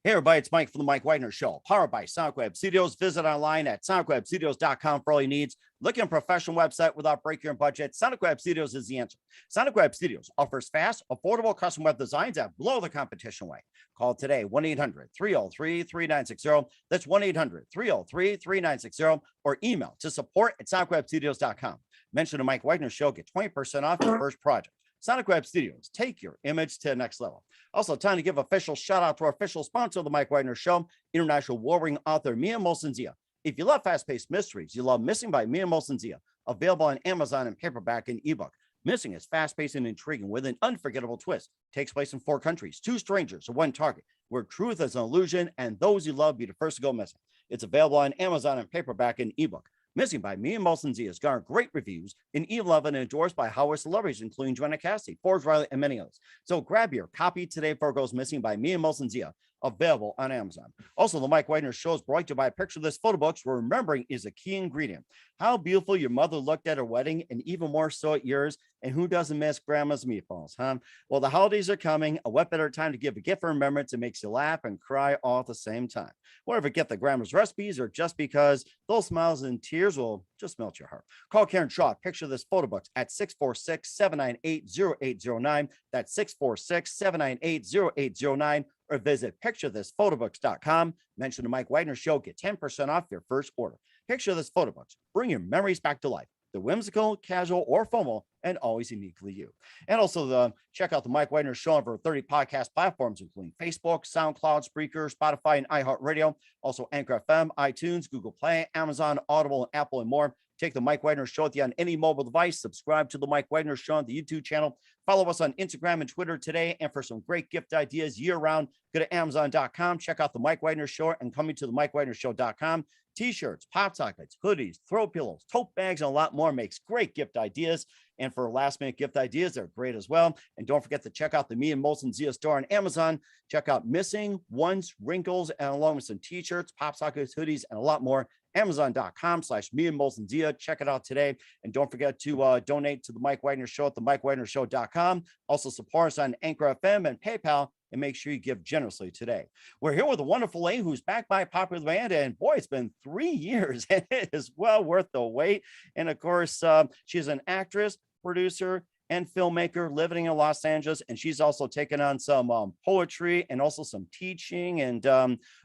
Hey everybody, it's Mike from the Mike Wagner Show, powered by Sonic Web Studios. Visit online at sonicwebstudios.com for all your needs. Looking at a professional website without breaking your budget? Sonic Web Studios is the answer. Sonic Web Studios offers fast, affordable custom web designs that blow the competition away. Call today, 1-800-303-3960. That's 1-800-303-3960, or email to support@sonicwebstudios.com. Mention the Mike Wagner Show, get 20% off your first project. Sonic Web Studios, take your image to the next level. Also, time to give official shout out to our official sponsor of the Mike Wagner Show, international warring author Mia Molson-Zia. If you love fast-paced mysteries, you love Missing by Mia Molson-Zia, available on Amazon in paperback and ebook. Missing is fast-paced and intriguing with an unforgettable twist. Takes place in 4 countries, 2 strangers, 1 target, where truth is an illusion and those you love be the first to go missing. It's available on Amazon in paperback and ebook. Missing by Mia Molson-Zia has garnered great reviews in E11 and endorsed by Howard celebrities, including Joanna Cassidy, Forbes Riley, and many others. So grab your copy today before it goes missing by Mia Molson-Zia, available on Amazon. Also, the Mike Wagner Show is brought to you by a picture of this photo books, where remembering is a key ingredient. How beautiful your mother looked at her wedding, and even more so at yours. And who doesn't miss grandma's meatballs, huh? Well, the holidays are coming. A what better time to give a gift for remembrance that makes you laugh and cry all at the same time. Whatever gift the grandma's recipes, or just because those smiles and tears will just melt your heart. Call Karen Shaw, picture this photo books at 646-798-0809. That's 646-798-0809. Or visit picturethisphotoBooks.com. Mention the Mike Wagner Show, get 10% off your first order. Picture This Photo Books. Bring your memories back to life. The whimsical, casual, or formal, and always uniquely you. And also check out the Mike Wagner Show on over 30 podcast platforms, including Facebook, SoundCloud, Spreaker, Spotify, and iHeartRadio. Also Anchor FM, iTunes, Google Play, Amazon, Audible, and Apple, and more. Take the Mike Wagner Show with you on any mobile device. Subscribe to the Mike Wagner Show on the YouTube channel. Follow us on Instagram and Twitter today. And for some great gift ideas year-round, go to Amazon.com. Check out the Mike Wagner Show and coming to the MikeWagnerShow.com. T-shirts, pop sockets, hoodies, throw pillows, tote bags, and a lot more. Makes great gift ideas. And for last-minute gift ideas, they're great as well. And don't forget to check out the Mia Molson-Zia store on Amazon. Check out Missing, Once, Wrinkles, and along with some T-shirts, pop sockets, hoodies, and a lot more. Amazon.com/Mia Molson-Zia. Check it out today. And don't forget to donate to the Mike Wagner Show at the MikeWagnerShow.com. Also support us on Anchor FM and PayPal, and make sure you give generously today. We're here with a wonderful lady who's backed by a popular band, and boy, it's been 3 years, and it is well worth the wait. And of course, she's an actress, producer, and filmmaker living in Los Angeles, and she's also taken on some poetry and also some teaching, and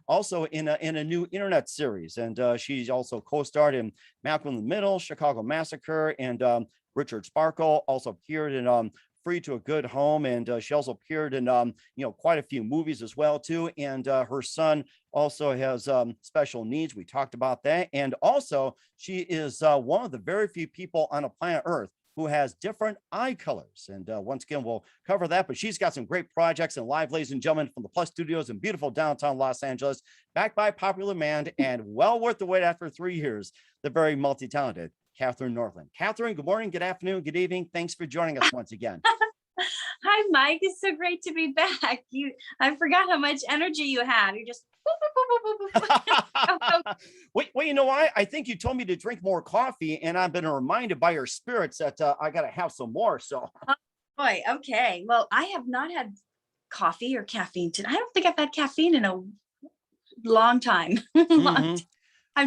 also in a new internet series. And she's also co-starred in Malcolm in the Middle, Chicago Massacre, and Richard Sparkle. Also appeared in Free to a Good Home, and she also appeared in quite a few movies as well too. And her son also has special needs. We talked about that. And also she is one of the very few people on the planet Earth who has different eye colors. And once again, we'll cover that, but she's got some great projects and live, ladies and gentlemen, from the Plus Studios in beautiful downtown Los Angeles, backed by a popular band, and well worth the wait after 3 years, the very multi-talented Katherine Norland. Katherine, good morning, good afternoon, good evening. Thanks for joining us once again. Hi, Mike. It's so great to be back. I forgot how much energy you had. You're just. Well, you know what? I think you told me to drink more coffee, and I've been reminded by your spirits that I got to have some more. So, boy, okay. Well, I have not had coffee or caffeine today. I don't think I've had caffeine in a long time. I'm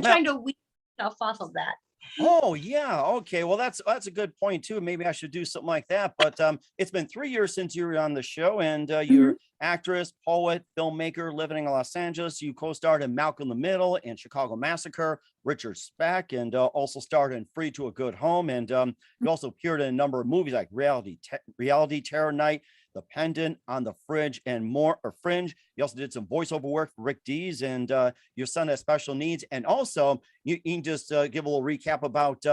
trying to wean myself off of that. Oh yeah, okay. Well, that's a good point too. Maybe I should do something like that. But it's been 3 years since you were on the show, and you're actress, poet, filmmaker, living in Los Angeles. You co-starred in Malcolm in the Middle and Chicago Massacre, Richard Speck, and also starred in Free to a Good Home. And you also appeared in a number of movies like Reality Terror Night, The Pendant, On the Fringe, and more. Or Fringe. You also did some voiceover work for Rick Dees, and your son has special needs. And also, you can just give a little recap about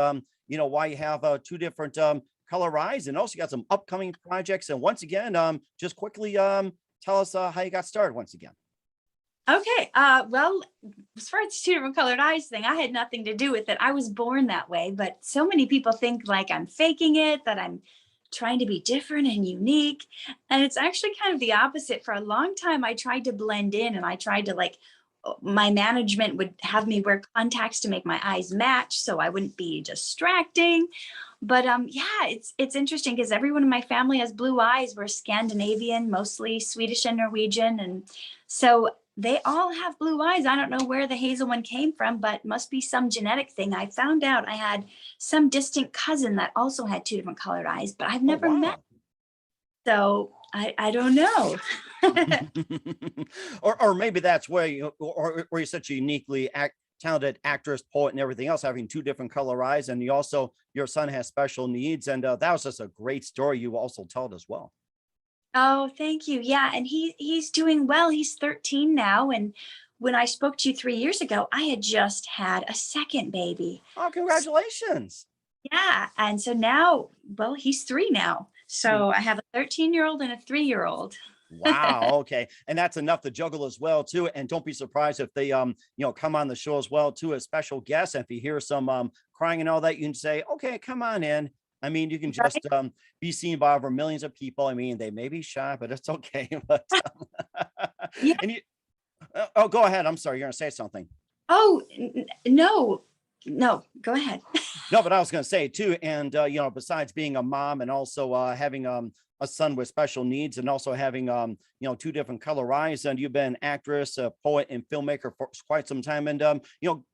why you have 2 different color eyes, and also you got some upcoming projects. And once again, just quickly tell us how you got started once again. Okay. Well, as far as the 2 different colored eyes thing, I had nothing to do with it. I was born that way, but so many people think like I'm faking it, that I'm trying to be different and unique. And it's actually kind of the opposite. For a long time, I tried to blend in, and I tried to my management would have me wear contacts to make my eyes match so I wouldn't be distracting. But yeah, it's interesting because everyone in my family has blue eyes. We're Scandinavian, mostly Swedish and Norwegian. And so they all have blue eyes. I don't know where the hazel one came from, but must be some genetic thing. I found out I had some distant cousin that also had two different colored eyes, but I've Oh, never met. wow. So I don't know. Or maybe that's where or you're such a uniquely talented actress, poet, and everything else, having two different color eyes, and you also your son has special needs, and that was just a great story you also told as well. Oh, thank you. Yeah, and he's doing well. He's 13 now, and when I spoke to you 3 years ago, I had just had a second baby. Oh, congratulations. Yeah, and so now, well, he's three now. So I have a 13-year-old and a 3-year-old. Wow. Okay. And that's enough to juggle as well too. And don't be surprised if they come on the show as well too as special guests. And if you hear some crying and all that, you can say, okay, come on in. I mean, you can just Right? be seen by over millions of people. I mean, they may be shy, but it's okay. But Yeah. and you oh, go ahead. I'm sorry, you're gonna say something. Oh, no, no, go ahead. No, but I was going to say too, and besides being a mom and also having a son with special needs, and also having two different color eyes, and you've been an actress, a poet, and filmmaker for quite some time. And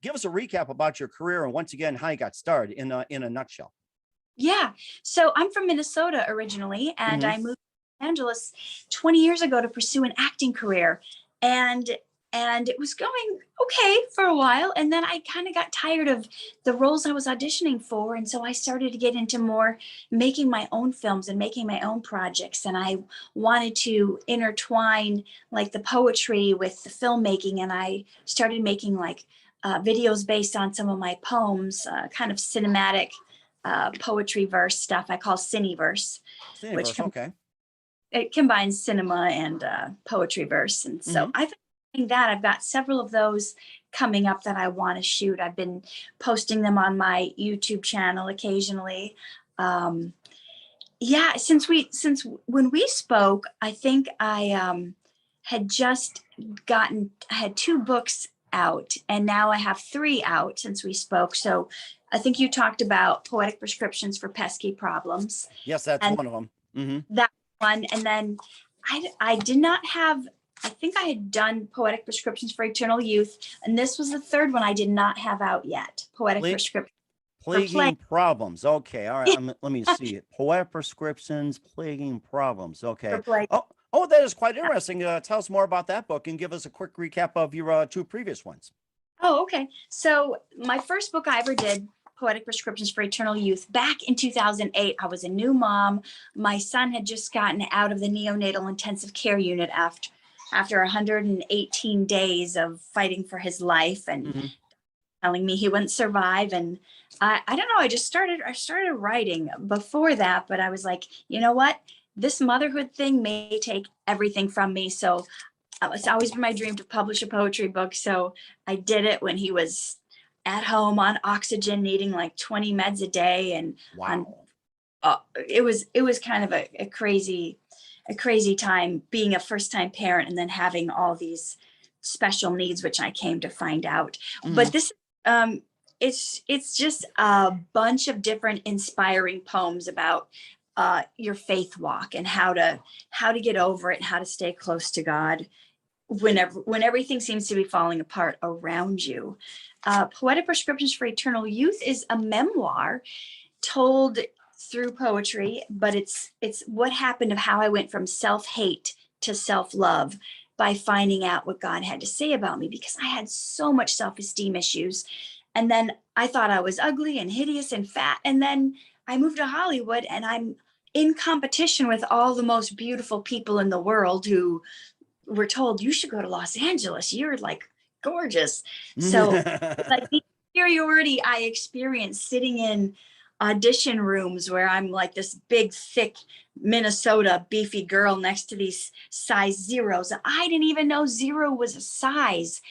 give us a recap about your career and once again how you got started in a nutshell. Yeah. So I'm from Minnesota originally, and Hmm. I moved to Los Angeles 20 years ago to pursue an acting career. And it was going okay for a while. And then I kind of got tired of the roles I was auditioning for. And so I started to get into more making my own films and making my own projects. And I wanted to intertwine like the poetry with the filmmaking. And I started making like videos based on some of my poems, kind of cinematic poetry verse stuff I call cineverse, which Universe, okay. it combines cinema and poetry verse. And so Hmm. I've been doing that. I've got several of those coming up that I want to shoot. I've been posting them on my YouTube channel occasionally. Um, yeah, since when we spoke, I think I had just I had two books out, and now I have three out since we spoke. So I think you talked about poetic prescriptions for pesky problems, Yes, that's and one of them. Hmm. that one. And then I did not have, I think I had done poetic prescriptions for eternal youth, and this was the third one I did not have out yet. Poetic prescription for play. Plaguing problems. Okay. All right. Let me see it. Poetic prescriptions, plaguing problems. For Okay. play. Oh, that is quite interesting. Tell us more about that book and give us a quick recap of your two previous ones. Oh, okay. So my first book I ever did, Poetic Prescriptions for Eternal Youth, back in 2008. I was a new mom. My son had just gotten out of the neonatal intensive care unit after 118 days of fighting for his life and Hmm. telling me he wouldn't survive. And I don't know, I started writing before that, but I was like, you know what? This motherhood thing may take everything from me. So it's always been my dream to publish a poetry book. So I did it when he was at home on oxygen, needing like 20 meds a day. And on, Wow. it was kind of a crazy time being a first time parent and then having all these special needs, which I came to find out. Hmm. But this, um, it's just a bunch of different inspiring poems about your faith walk and how to get over it and how to stay close to God when everything seems to be falling apart around you. Poetic Prescriptions for Eternal Youth is a memoir told through poetry, but it's what happened of how I went from self-hate to self-love by finding out what God had to say about me, because I had so much self-esteem issues. And then I thought I was ugly and hideous and fat. And then I moved to Hollywood and I'm in competition with all the most beautiful people in the world who were told you should go to Los Angeles. You're like gorgeous. So like the superiority I experienced sitting in audition rooms where I'm like this big, thick Minnesota beefy girl next to these size zeros. I didn't even know zero was a size.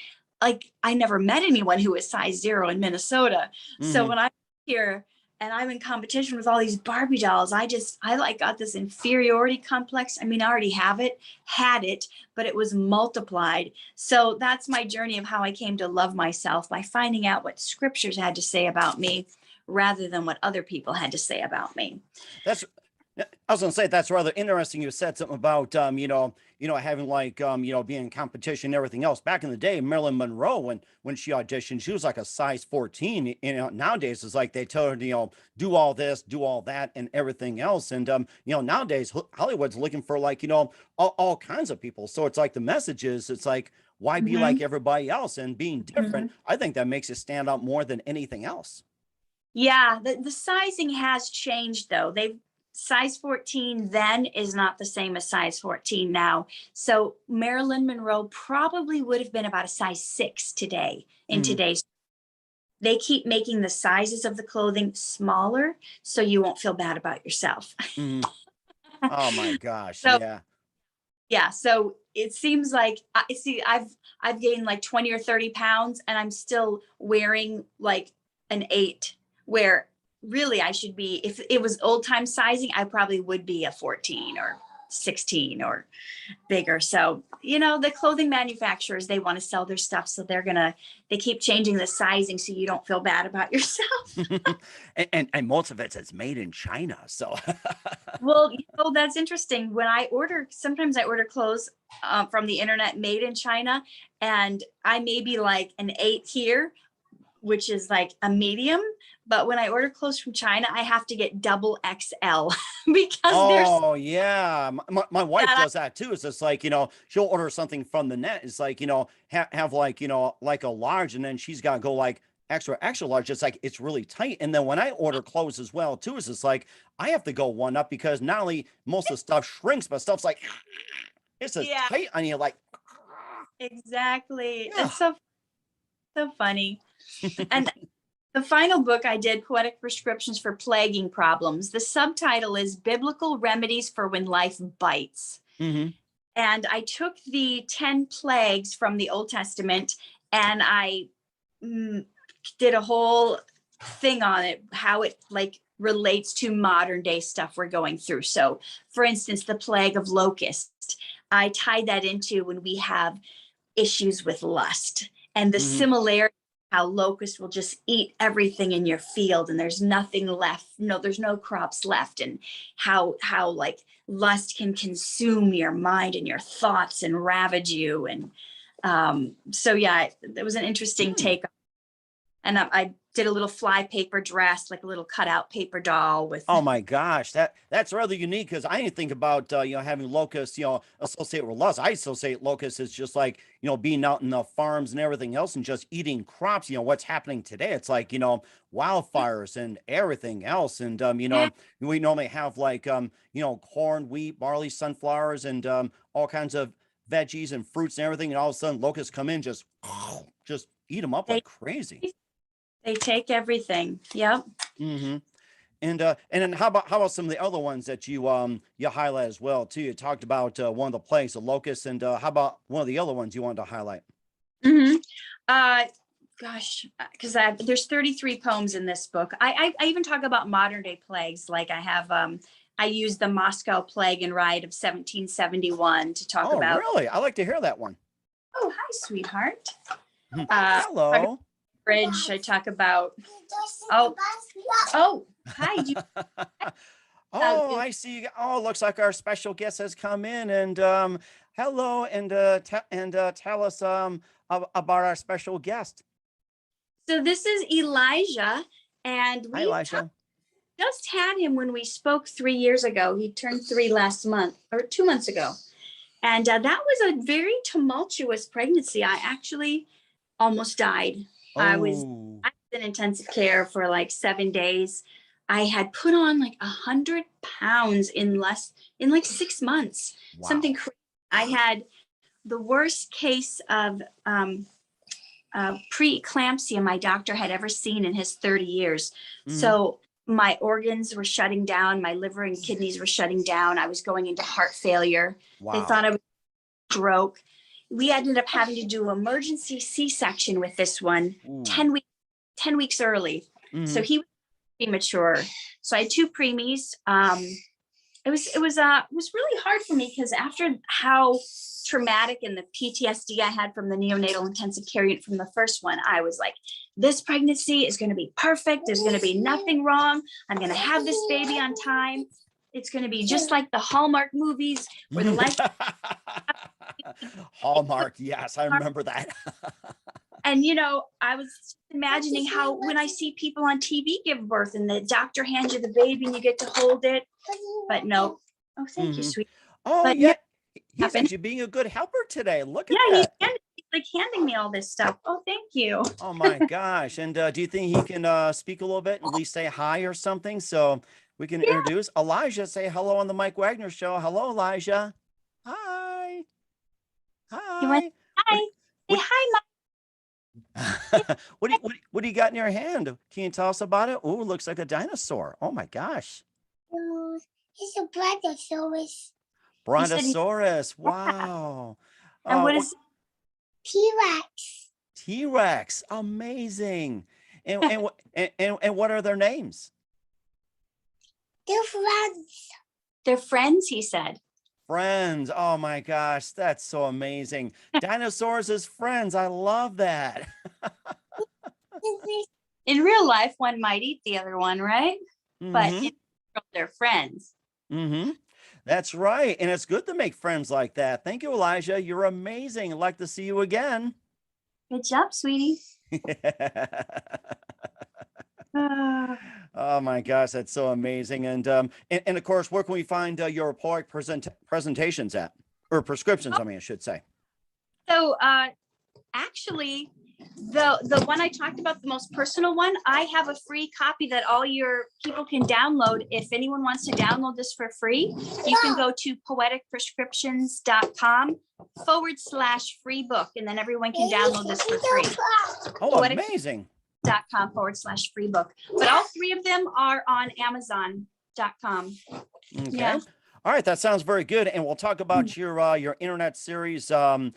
Like I never met anyone who was size zero in Minnesota. So Hmm. when I'm here and I'm in competition with all these Barbie dolls, I like got this inferiority complex. I mean, I already had it, but it was multiplied. So that's my journey of how I came to love myself, by finding out what scriptures had to say about me rather than what other people had to say about me. That's I was gonna say that's rather interesting. You said something about having like being in competition and everything else. Back in the day, Marilyn Monroe, when she auditioned, she was like a size 14. Nowadays it's like they tell her to, do all this, do all that, and everything else. And nowadays Hollywood's looking for like, all kinds of people. So it's like the message is it's like, why be Hmm. like everybody else and being Hmm. different? I think that makes it stand out more than anything else. Yeah, the sizing has changed though. They've size 14 then is not the same as size 14 now. So Marilyn Monroe probably would have been about a size 6 today in Mhm. today's. They keep making the sizes of the clothing smaller so you won't feel bad about yourself. Mhm. Oh my gosh, So yeah. yeah, so it seems like I see I've gained like 20 or 30 pounds and I'm still wearing like an 8 where really I should be, if it was old time sizing, I probably would be a 14 or 16 or bigger. So, the clothing manufacturers, they want to sell their stuff. So they keep changing the sizing so you don't feel bad about yourself. And most of it's made in China. So Well, that's interesting. When I order, sometimes I order clothes from the internet made in China, and I may be like an 8 here, which is like a medium. But when I order clothes from China, I have to get double XL because there's oh yeah. My wife that. does that too. It's just like, she'll order something from the net. It's like, have like, like a large, and then she's got to go like extra, extra large. It's like it's really tight. And then when I order clothes as well, too, it's just like I have to go one up because not only most of the stuff shrinks, but stuff's like it's just Yeah, tight on you, like exactly. yeah. It's so funny. And the final book I did, Poetic Prescriptions for Plaguing Problems. The subtitle is Biblical Remedies for When Life Bites. Hmm. And I took the 10 plagues from the Old Testament and I did a whole thing on it, how it like relates to modern day stuff we're going through. So, for instance, the plague of locust, I tied that into when we have issues with lust and the Hmm. similarity, how locusts will just eat everything in your field and there's nothing left. No, there's no crops left. And how like lust can consume your mind and your thoughts and ravage you. And so yeah, it was an interesting take. And I did a little fly paper dress, like a little cutout paper doll with. Oh my gosh, that's rather unique because I didn't think about having locusts associated with lust. I associate locusts as just like being out in the farms and everything else and just eating crops. What's happening today? It's like wildfires and everything else. And Yeah, we normally have like corn, wheat, barley, sunflowers, and all kinds of veggies and fruits and everything. And all of a sudden, locusts come in just eat them up they like crazy. they take everything. Yep. Hmm. And then how about some of the other ones that you highlight as well too? You talked about one of the plagues, the locusts, and how about one of the other ones you wanted to highlight? Mm-hmm. Uh, gosh, because there's 33 poems in this book. I even talk about modern day plagues. Like I use the Moscow plague and riot of 1771 to talk Oh, about. really? I like to hear that one. Oh, hi, sweetheart. Talk about Hello. bridge. I talk about. Oh, oh, hi. Oh, I see. Oh, looks like our special guest has come in, and hello, and tell us about our special guest. So this is Elijah, and Hi, we Elisha. just had him when we spoke 3 years ago. He turned 3 last month or 2 months ago. And that was a very tumultuous pregnancy. I actually almost died. I was, Oh, I was in intensive care for like 7 days. I had put on like 100 pounds in like 6 months. Something wow. crazy. I had the worst case of preeclampsia my doctor had ever seen in his 30 years. Hmm. So my organs were shutting down, my liver and kidneys were shutting down. I was going into heart failure. They thought Wow. I was stroke. We ended up having to do emergency C-section with this one Ooh. 10 weeks early. So Hmm. he was premature. So I had two preemies. It was really hard for me because after how traumatic and the PTSD I had from the neonatal intensive care unit from the first one, I was like, this pregnancy is going to be perfect. There's going to be nothing wrong. I'm going to have this baby on time. It's going to be just like the Hallmark movies where the life. Hallmark. Yes, I remember that. And, you know, I was imagining how when I see people on TV give birth and the doctor hands you the baby and you get to hold it. But no. Oh, thank you, sweet. Oh, But yeah. no, He's happened. actually being a good helper today. Look at Yeah, that. he's like handing me all this stuff. Oh, thank you. Oh my gosh. And do you think he can speak a little bit and at least say hi or something so we can Yeah. introduce Elijah? Say hello on the Mike Wagner show. Hello, Elijah. Hi. He went, Hi. hi. Say What, hi, Mom. what do you got in your hand? Can you tell us about it? Oh, looks like a dinosaur. Oh my gosh. It's a brontosaurus. He said, Brontosaurus. yeah. Wow. And what What is T-Rex. T-Rex. Amazing. And what are their names? They're friends. they're friends, he said. Friends. Oh my gosh, that's so amazing. Dinosaurs as friends. I love that. In real life, one might eat the other one, right? But Mm-hmm. in the world, they're friends. Mm-hmm. That's right. And it's good to make friends like that. Thank you, Elijah. You're amazing. I'd like to see you again. Good job, sweetie. Oh my gosh, that's so amazing. And of course, where can we find your poetic presentations at? Or prescriptions, I should say. So actually, the one I talked about, the most personal one, I have a free copy that all your people can download. If anyone wants to download this for free, you can go to poeticprescriptions.com/free book, and then everyone can download this for free. Oh, amazing. .com/free book. But all three of them are on Amazon.com. Okay. Yeah. All right, that sounds very good. And we'll talk about your internet series, Dhar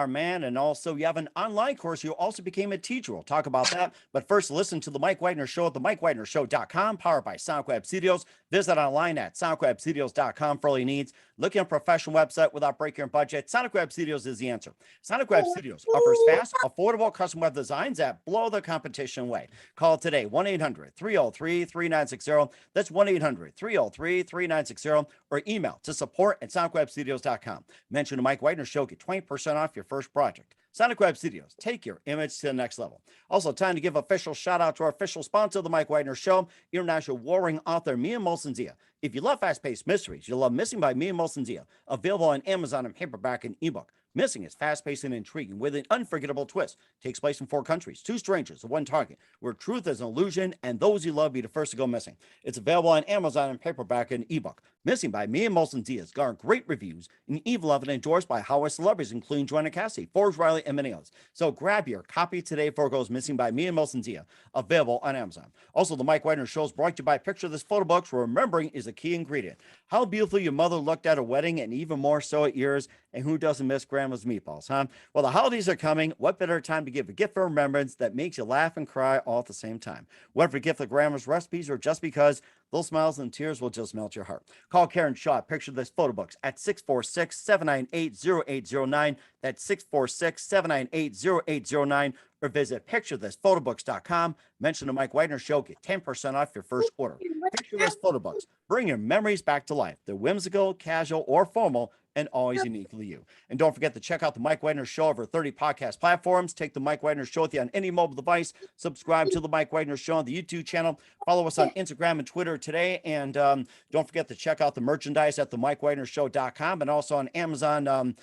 Mann, and also you have an online course. You also became a teacher. We'll talk about that. But first, listen to the Mike Wagner Show at the MikeWagnerShow.com, powered by SoundCloud Studios. Visit online at SoundCloudStudios.com for all your needs. Looking at a professional website without breaking your budget, SoundCloud Studios is the answer. SoundCloud Studios offers fast, affordable custom web designs that blow the competition away. Call today, 1-800-303-3960. That's 1-800-303-3960. Or email to support@soundcloudstudios.com. Mention the Mike Wagner Show, get 20% off your first project. SoundCloud Studios, take your image to the next level. Also, time to give official shout out to our official sponsor of the Mike Wagner Show, international warring author Mia Molson-Zia. If you love fast-paced mysteries, you'll love Missing by Mia Molson-Zia, available on Amazon in paperback and ebook. Missing is fast-paced and intriguing with an unforgettable twist. Takes place in 4 countries, 2 strangers, and 1 target, where truth is an illusion and those you love be the first to go missing. It's available on Amazon in paperback and ebook. Missing by Mia Molson-Zia has garnered great reviews and even loved and endorsed by Hollywood celebrities, including Joanna Cassidy, Forbes Riley, and many others. So grab your copy today before it goes missing by Mia Molson-Zia, available on Amazon. Also, the Mike Wagner Show is brought to you by Picture This Photo Books, where remembering is a key ingredient. How beautiful your mother looked at her wedding, and even more so at yours. And who doesn't miss grandma's meatballs, huh? Well, the holidays are coming. What better time to give a gift for remembrance that makes you laugh and cry all at the same time? Whether a gift of grandma's recipes or just because, those smiles and tears will just melt your heart. Call Karen Shaw at Picture This Photo Books at 646-798-0809. That's 646-798-0809. Or visit picturethisphotoBooks.com. Mention the Mike Wagner Show. Get 10% off your first order. Picture This Photo Books. Bring your memories back to life. They're whimsical, casual, or formal, and always uniquely you. And don't forget to check out the Mike Wagner Show over 30 podcast platforms. Take the Mike Wagner Show with you on any mobile device. Subscribe to the Mike Wagner Show on the YouTube channel. Follow us on Instagram and Twitter today. And don't forget to check out the merchandise at the MikeWagnerShow.com and also on Amazon.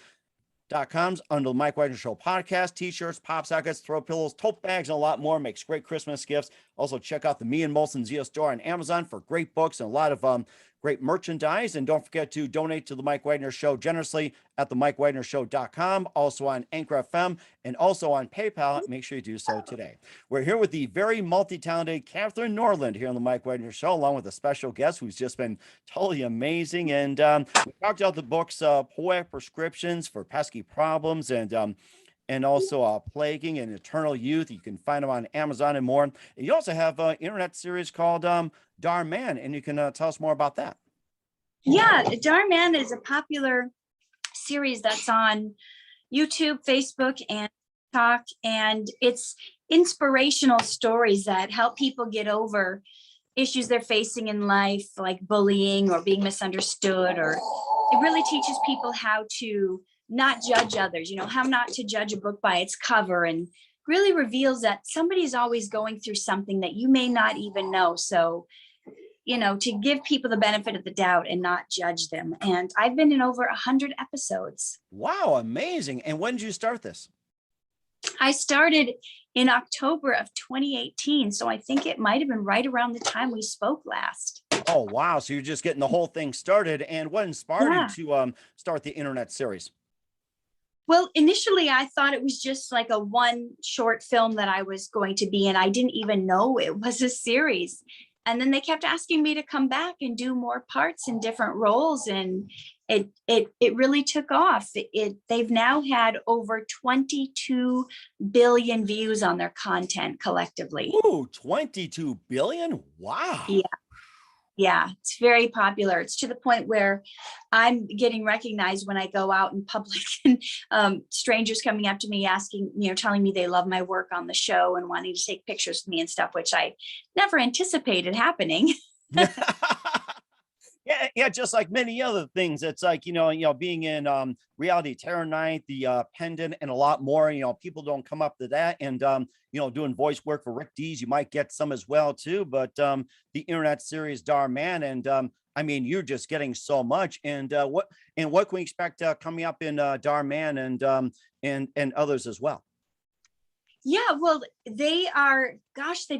.coms under the Mike Wagner Show podcast, t-shirts, pop sockets, throw pillows, tote bags, and a lot more. Makes great Christmas gifts. Also, check out the Me and Molson-Zia store on Amazon for great books and a lot of great merchandise. And don't forget to donate to the Mike Wagner Show generously at the MikeWagnerShow.com, also on Anchor FM, and also on PayPal. Make sure you do so today. We're here with the very multi-talented Katherine Norland here on the Mike Wagner Show, along with a special guest who's just been totally amazing. And we talked about the books, Poetic Prescriptions for Pesky Problems, and also Plaguing and Eternal Youth. You can find them on Amazon and more. And you also have an internet series called Dhar Mann, and you can tell us more about that. Yeah, Dhar Mann is a popular series that's on YouTube, Facebook, and TikTok, and it's inspirational stories that help people get over issues they're facing in life, like bullying or being misunderstood, or it really teaches people how to not judge others, how not to judge a book by its cover, and really reveals that somebody is always going through something that you may not even know. So, to give people the benefit of the doubt and not judge them. And I've been in over 100 episodes. Wow, amazing. And when did you start this? I started in October of 2018. So I think it might have been right around the time we spoke last. Oh, wow. So you're just getting the whole thing started. And what inspired you to start the internet series? Well, initially, I thought it was just like a one short film that I was going to be in. I didn't even know it was a series. And then they kept asking me to come back and do more parts in different roles. And it really took off. They've now had over 22 billion views on their content collectively. Ooh, 22 billion? Wow. Yeah, it's very popular. It's to the point where I'm getting recognized when I go out in public, and strangers coming up to me asking, telling me they love my work on the show and wanting to take pictures with me and stuff, which I never anticipated happening. Yeah, just like many other things. It's like, being in Reality Terror Night, the Pendant, and a lot more. People don't come up to that. And doing voice work for Rick Dees, you might get some as well too. But the internet series Dhar Mann, and I mean, you're just getting so much. And what can we expect coming up in Dhar Mann and others as well? Yeah, well, they've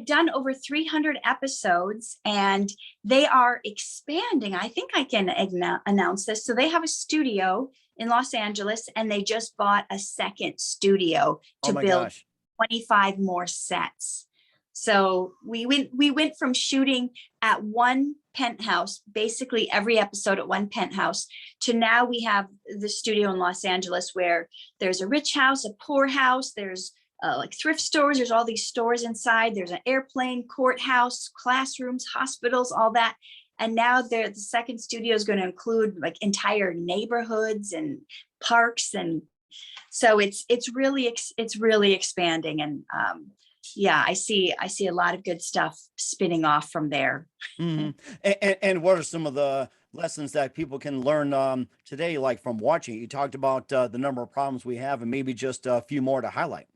done over 300 episodes, and they are expanding. I think I can announce this. So they have a studio in Los Angeles, and they just bought a second studio to build 25 more sets. So we went from shooting at one penthouse, basically every episode at one penthouse, to now we have the studio in Los Angeles where there's a rich house, a poor house, there's like thrift stores, there's all these stores inside, there's an airplane, courthouse, classrooms, hospitals, all that. And now the second studio is going to include like entire neighborhoods and parks. And so it's really expanding. And I see a lot of good stuff spinning off from there. Mm-hmm. And what are some of the lessons that people can learn today, like from watching? You talked about the number of problems we have, and maybe just a few more to highlight.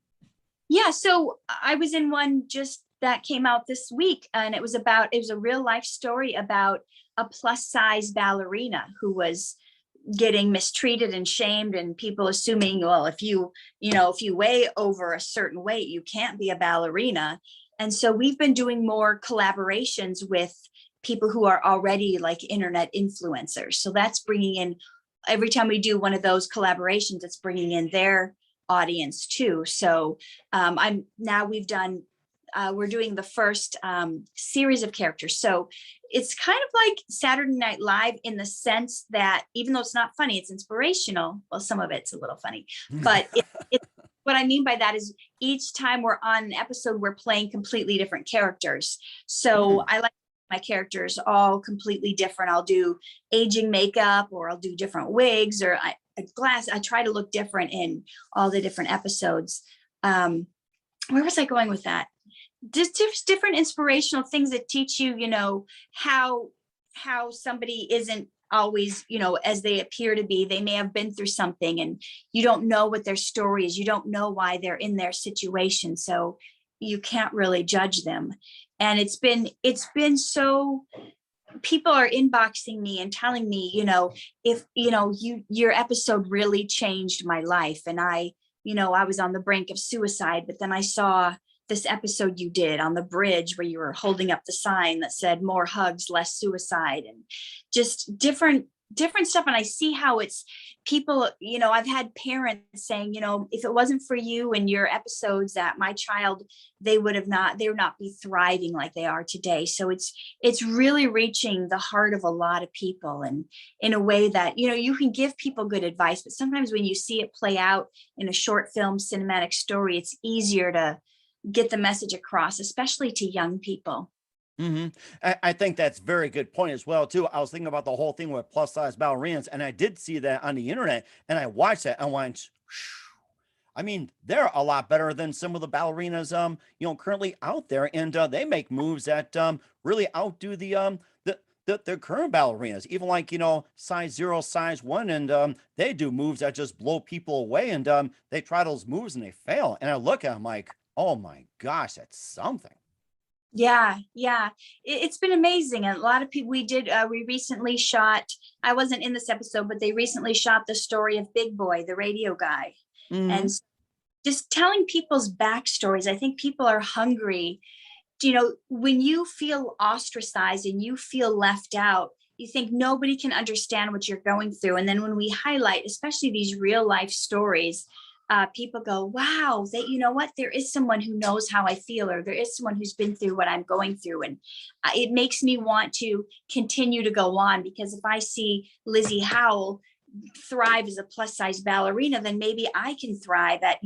Yeah, so I was in one just that came out this week, and it was a real life story about a plus size ballerina who was getting mistreated and shamed, and people assuming, well, if you weigh over a certain weight, you can't be a ballerina. And so we've been doing more collaborations with people who are already like internet influencers. So that's bringing in, every time we do one of those collaborations, it's bringing in their audience too. So we're doing the first series of characters. So it's kind of like Saturday Night Live in the sense that even though it's not funny, it's inspirational. Well, some of it's a little funny, but what I mean by that is each time we're on an episode, we're playing completely different characters. So I like my characters all completely different. I'll do aging makeup, or I'll do different wigs, or I try to look different in all the different episodes. Where was I going with that? Just different inspirational things that teach you, how somebody isn't always, as they appear to be. They may have been through something, and you don't know what their story is. You don't know why they're in their situation. So you can't really judge them. And it's been so, people are inboxing me and telling me, if, your episode really changed my life. And I was on the brink of suicide, but then I saw this episode you did on the bridge where you were holding up the sign that said more hugs, less suicide, and just different stuff. And I see how it's people, I've had parents saying, if it wasn't for you and your episodes, that my child, they would not be thriving like they are today. So it's really reaching the heart of a lot of people, and in a way that, you can give people good advice, but sometimes when you see it play out in a short film cinematic story, it's easier to get the message across, especially to young people. Mm-hmm. I think that's a very good point as well too. I was thinking about the whole thing with plus size ballerinas, and I did see that on the internet, and I watched that. I went, I mean, they're a lot better than some of the ballerinas, currently out there, and they make moves that really outdo the current ballerinas, even like size 0, size 1, and they do moves that just blow people away, and they try those moves and they fail. And I look at them like, oh my gosh, that's something. Yeah, yeah. It's been amazing. And a lot of people, we recently shot, I wasn't in this episode, but they recently shot the story of Big Boy, the radio guy. Hmm. And just telling people's backstories. I think people are hungry. When you feel ostracized and you feel left out, you think nobody can understand what you're going through. And then when we highlight, especially these real life stories, people go, wow, that, what, there is someone who knows how I feel, or there is someone who's been through what I'm going through. And it makes me want to continue to go on, because if I see Lizzie Howell thrive as a plus size ballerina, then maybe I can thrive at,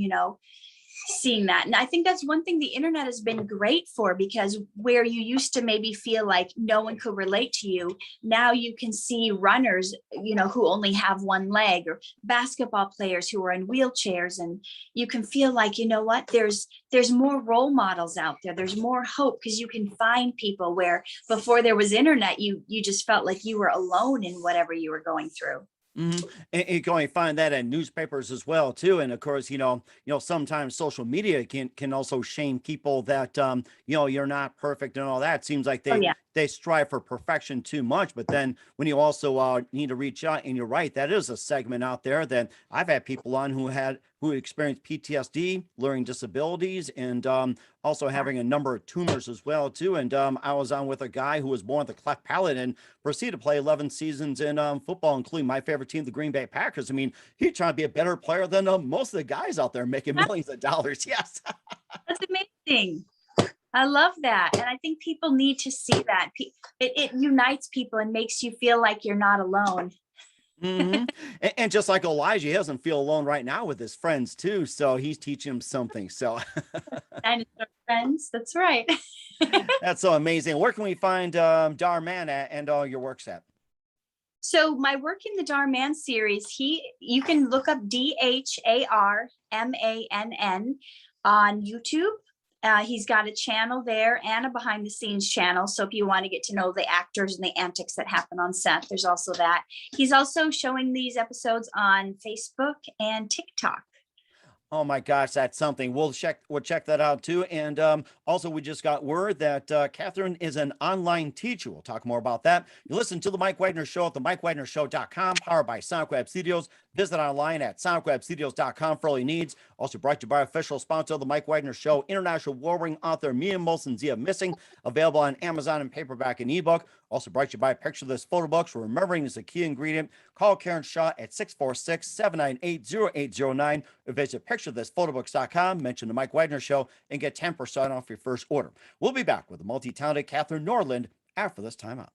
seeing that. And I think that's one thing the internet has been great for, because where you used to maybe feel like no one could relate to you, now you can see runners, who only have one leg, or basketball players who are in wheelchairs, and you can feel like, what, there's more role models out there. There's more hope, because you can find people where before there was internet, you just felt like you were alone in whatever you were going through. Mhm. And you can only find that in newspapers as well too. And of course, sometimes social media can also shame people that you're not perfect and all that. It seems like Oh yeah. they strive for perfection too much. But then when you also need to reach out, and you're right, that is a segment out there that I've had people on who experienced PTSD, learning disabilities, and also having a number of tumors as well too. And I was on with a guy who was born with a cleft palate and proceeded to play 11 seasons in football, including my favorite team, the Green Bay Packers. I mean, he's trying to be a better player than most of the guys out there making millions of dollars. Yes. That's amazing. I love that. And I think people need to see that. It unites people and makes you feel like you're not alone. Hmm. And just like Elijah, he doesn't feel alone right now with his friends too. So he's teaching him something. So Dinosaur friends. That's right. that's so amazing. Where can we find Dhar Mann at, and all your works at? So my work in the Dhar Mann series, you can look up DharMann on YouTube. He's got a channel there and a behind the scenes channel. So if you want to get to know the actors and the antics that happen on set, there's also that. He's also showing these episodes on Facebook and TikTok. Oh my gosh, that's something. We'll check that out too. And also, we just got word that Katherine is an online teacher. We'll talk more about that. You listen to the Mike Wagner Show at the MikeWagnerShow.com, powered by Sonic Web Studios. Visit online at sonicwebstudios.com for all your needs. Also brought to you by official sponsor of the Mike Wagner Show, international warring author Mia Molson Zia Missing, available on Amazon in paperback and ebook. Also brought to you by Picture This Photo Books, where remembering is a key ingredient. Call Karen Shaw at 646-798-0809 or visit picturethisphotobooks.com. Mention the Mike Wagner Show and get 10% off your first order. We'll be back with the multi-talented Katherine Norland after this timeout.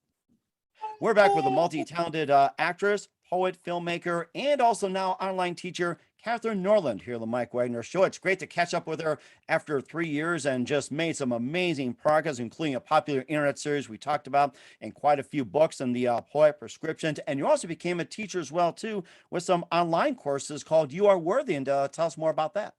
We're back with a multi-talented actress, poet, filmmaker, and also now online teacher, Katherine Norland, here on the Mike Wagner Show. It's great to catch up with her after 3 years, and just made some amazing progress, including a popular internet series we talked about, and quite a few books and the poet prescriptions. And you also became a teacher as well too, with some online courses called You Are Worthy. And tell us more about that.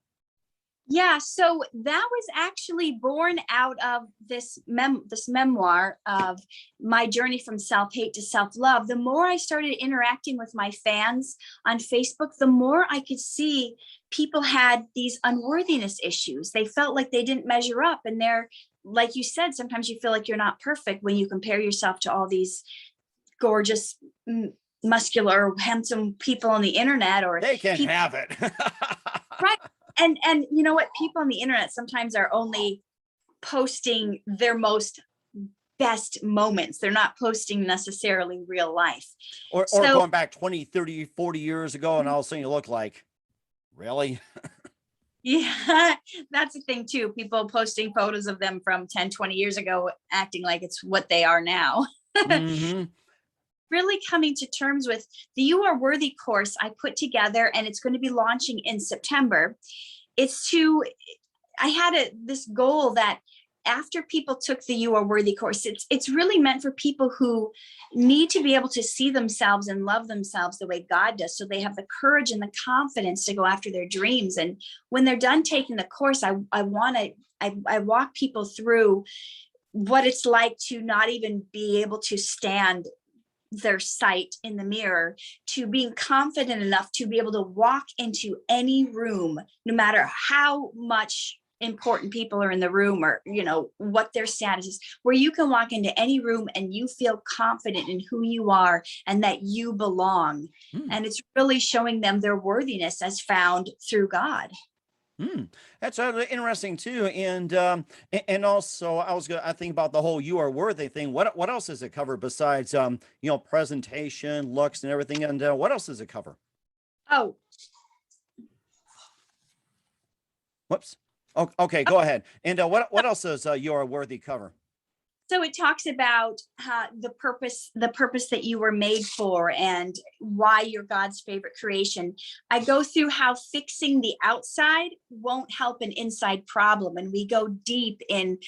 Yeah, so that was actually born out of this memoir of my journey from self-hate to self-love. The more I started interacting with my fans on Facebook, the more I could see people had these unworthiness issues. They felt like they didn't measure up, and they're, like you said, sometimes you feel like you're not perfect when you compare yourself to all these gorgeous, muscular, handsome people on the internet, or they can have it. Right. And you know what? People on the internet sometimes are only posting their most best moments. They're not posting necessarily real life. Or going back 20, 30, 40 years ago, and all of a sudden you look like, really? Yeah, that's the thing too. People posting photos of them from 10, 20 years ago, acting like it's what they are now. Mm-hmm. Really coming to terms with the You Are Worthy course I put together, and it's going to be launching in September. I had this goal that after people took the You Are Worthy course, it's really meant for people who need to be able to see themselves and love themselves the way God does, so they have the courage and the confidence to go after their dreams. And when they're done taking the course, I walk people through what it's like to not even be able to stand their sight in the mirror, to being confident enough to be able to walk into any room, no matter how much important people are in the room, or what their status is, where you can walk into any room and you feel confident in who you are and that you belong. And it's really showing them their worthiness as found through God. That's interesting too, and also I think about the whole "You Are Worthy" thing. What else does it cover besides presentation, looks, and everything? And what else does it cover? Oh, Whoops. Oh, okay, go ahead. And what else does "You Are Worthy" cover? so it talks about the purpose that you were made for, and why you're God's favorite creation. I go through how fixing the outside won't help an inside problem. And we go deep in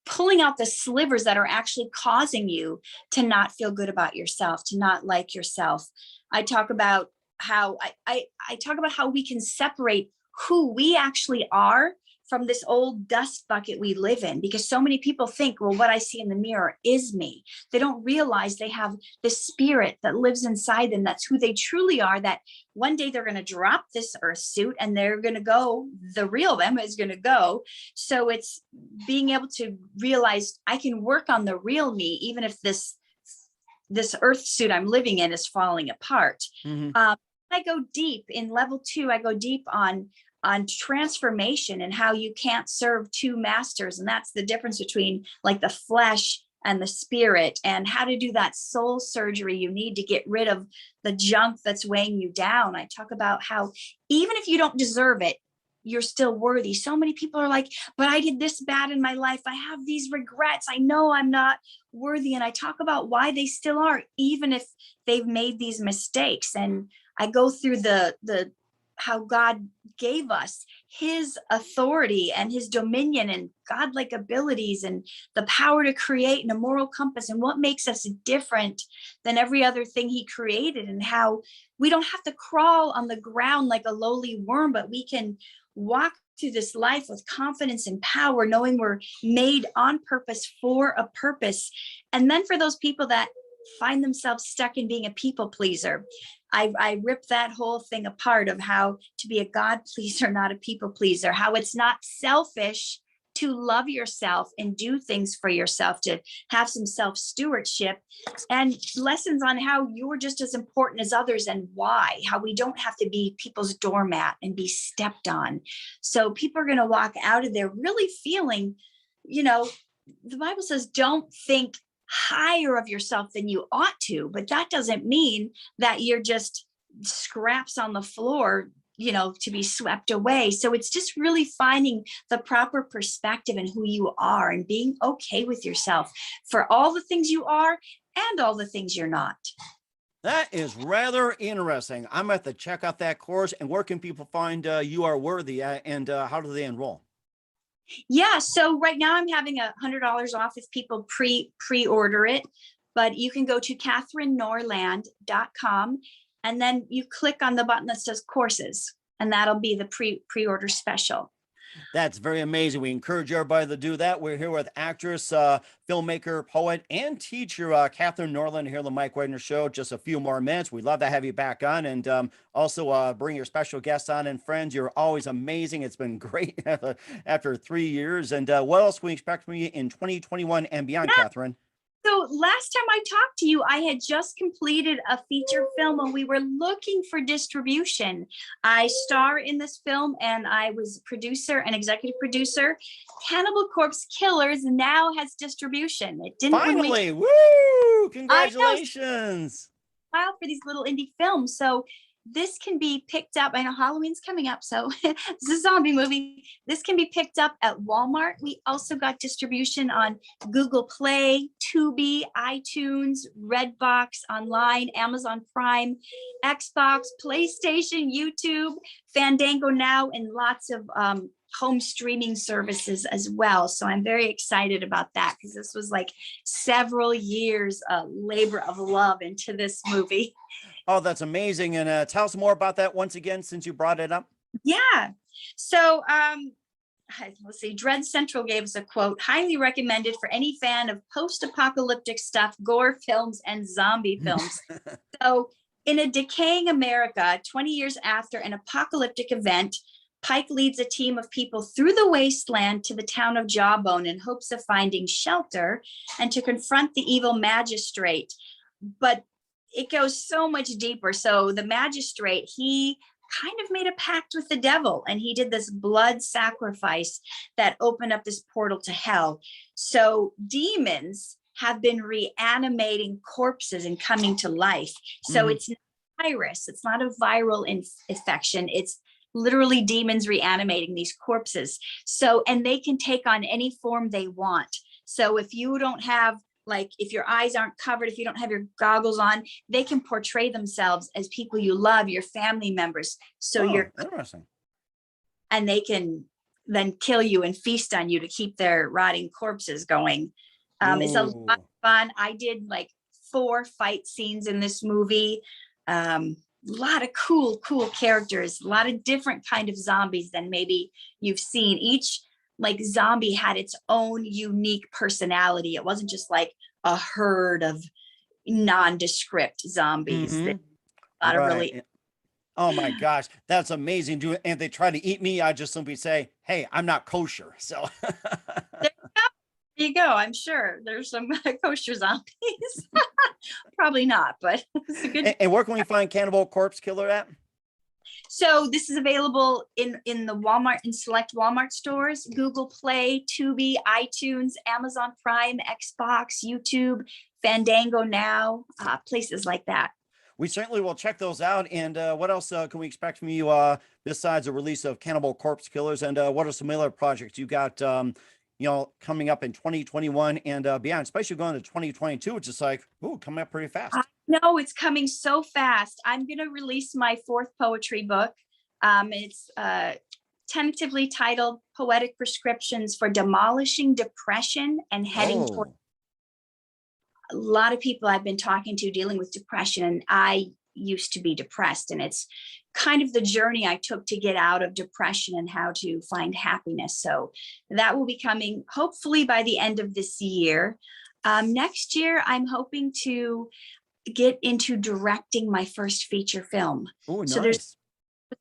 pulling out the slivers that are actually causing you to not feel good about yourself, to not like yourself. I talk about how I talk about how we can separate who we actually are from this old dust bucket we live in, because so many people think, well, what I see in the mirror is me. They don't realize they have the spirit that lives inside them. That's who they truly are, that one day they're going to drop this earth suit and they're going to go, the real them is going to go. So it's being able to realize I can work on the real me, even if this earth suit I'm living in is falling apart. I go deep in level 2. I go deep on transformation and how you can't serve two masters. And that's the difference between like the flesh and the spirit, and how to do that soul surgery you need to get rid of the junk that's weighing you down. I talk about how even if you don't deserve it, you're still worthy. So many people are like, but I did this bad in my life. I have these regrets. I know I'm not worthy. And I talk about why they still are, even if they've made these mistakes. And I go through the how God gave us his authority and his dominion and godlike abilities and the power to create and a moral compass, and what makes us different than every other thing he created, and how we don't have to crawl on the ground like a lowly worm, but we can walk through this life with confidence and power, knowing we're made on purpose for a purpose. And then for those people that find themselves stuck in being a people pleaser, I rip that whole thing apart of how to be a God pleaser, not a people pleaser, how it's not selfish to love yourself and do things for yourself, to have some self-stewardship, and lessons on how you're just as important as others and why, how we don't have to be people's doormat and be stepped on. So people are going to walk out of there really feeling, the Bible says, don't think higher of yourself than you ought to, but that doesn't mean that you're just scraps on the floor, to be swept away. So it's just really finding the proper perspective in who you are and being okay with yourself for all the things you are and all the things you're not. That is rather interesting. I'm going to have to check out that course. And where can people find You Are Worthy at, and how do they enroll? Yeah, so right now I'm having $100 off if people pre-order it, but you can go to KatherineNorland.com, and then you click on the button that says courses, and that'll be the pre-order special. That's very amazing. We encourage everybody to do that. We're here with actress, filmmaker, poet, and teacher Katherine Norland here on the Mike Wagner Show. Just a few more minutes. We'd love to have you back on, and also bring your special guests on and friends. You're always amazing. It's been great after 3 years. And what else can we expect from you in 2021 and beyond, Katherine? So last time I talked to you, I had just completed a feature film and we were looking for distribution. I star in this film and I was producer and executive producer. Cannibal Corpse Killers now has distribution. It didn't finally. Woo! Congratulations. Wow, for these little indie films. So this can be picked up. I know Halloween's coming up, so it's a zombie movie. This can be picked up at Walmart. We also got distribution on Google Play, Tubi, iTunes, Redbox, online, Amazon Prime, Xbox, PlayStation, YouTube, Fandango Now, and lots of home streaming services as well. So I'm very excited about that because this was like several years of labor of love into this movie. Oh, that's amazing. And tell us more about that once again, since you brought it up. Yeah. So let's see, Dread Central gave us a quote, highly recommended for any fan of post-apocalyptic stuff, gore films, and zombie films. So in a decaying America, 20 years after an apocalyptic event, Pike leads a team of people through the wasteland to the town of Jawbone in hopes of finding shelter and to confront the evil magistrate. But it goes so much deeper. So the magistrate, he kind of made a pact with the devil, and he did this blood sacrifice that opened up this portal to hell. So demons have been reanimating corpses and coming to life. So it's not a virus, it's not a viral infection, it's literally demons reanimating these corpses. So, and they can take on any form they want. So if you don't have, like, if your eyes aren't covered, if you don't have your goggles on, they can portray themselves as people you love, your family members. So you're interesting. And they can then kill you and feast on you to keep their rotting corpses going. It's a lot of fun. I did like 4 fight scenes in this movie. A lot of cool characters, a lot of different kind of zombies than maybe you've seen. Each like zombie had its own unique personality. It wasn't just like a herd of nondescript zombies. A lot of really. Oh my gosh, that's amazing. And they try to eat me, I just simply say, hey, I'm not kosher. So There you go. I'm sure there's some kosher zombies. Probably not, but it's a good. And where can we find Cannibal Corpse Killer at? So this is available in the Walmart, in select Walmart stores, Google Play, Tubi, iTunes, Amazon Prime, Xbox, YouTube, Fandango Now, places like that. We certainly will check those out. And what else can we expect from you besides the release of Cannibal Corpse Killers? And what are some other projects you got coming up in 2021 and beyond, especially going to 2022, which is like, ooh, coming up pretty fast. No, it's coming so fast. I'm going to release my 4th poetry book. It's tentatively titled Poetic Prescriptions for Demolishing Depression and Heading Toward. A lot of people I've been talking to dealing with depression, and I used to be depressed, and it's kind of the journey I took to get out of depression and how to find happiness. So that will be coming hopefully by the end of this year. Next year, I'm hoping to get into directing my first feature film. Oh, nice. So there's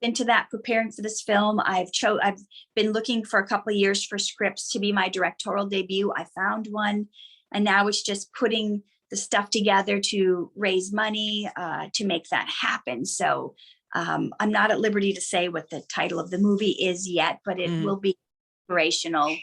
into that, preparing for this film. I've been looking for a couple of years for scripts to be my directorial debut. I found one, and now it's just putting the stuff together to raise money to make that happen. So I'm not at liberty to say what the title of the movie is yet, but it will be inspirational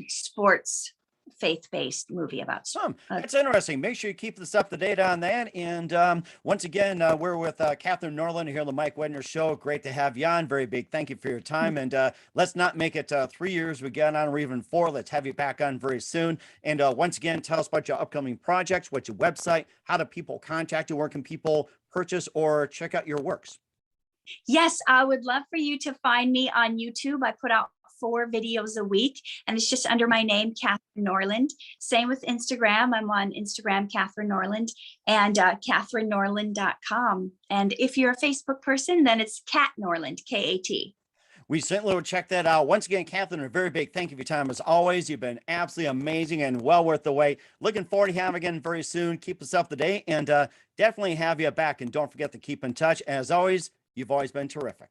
sports faith-based movie about It's interesting. Make sure you keep us up to date on that. And once again, we're with Katherine Norland here on the Mike Wagner Show. Great to have you on. Very big thank you for your time. And let's not make it 3 years we got on, or even 4. Let's have you back on very soon. And once again, tell us about your upcoming projects, what's your website, how do people contact you, where can people purchase or check out your works? Yes, I would love for you to find me on YouTube. I put out 4 videos a week, and it's just under my name, Katherine Norland. Same with Instagram. I'm on Instagram, Katherine Norland, and KatherineNorland.com. And if you're a Facebook person, then it's Kat Norland, K-A-T. We certainly will check that out. Once again, Katherine, a very big thank you for your time as always. You've been absolutely amazing and well worth the wait. Looking forward to having you again very soon. Keep us up to date, and definitely have you back. And don't forget to keep in touch. As always, you've always been terrific.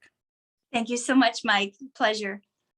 Thank you so much, Mike. Pleasure.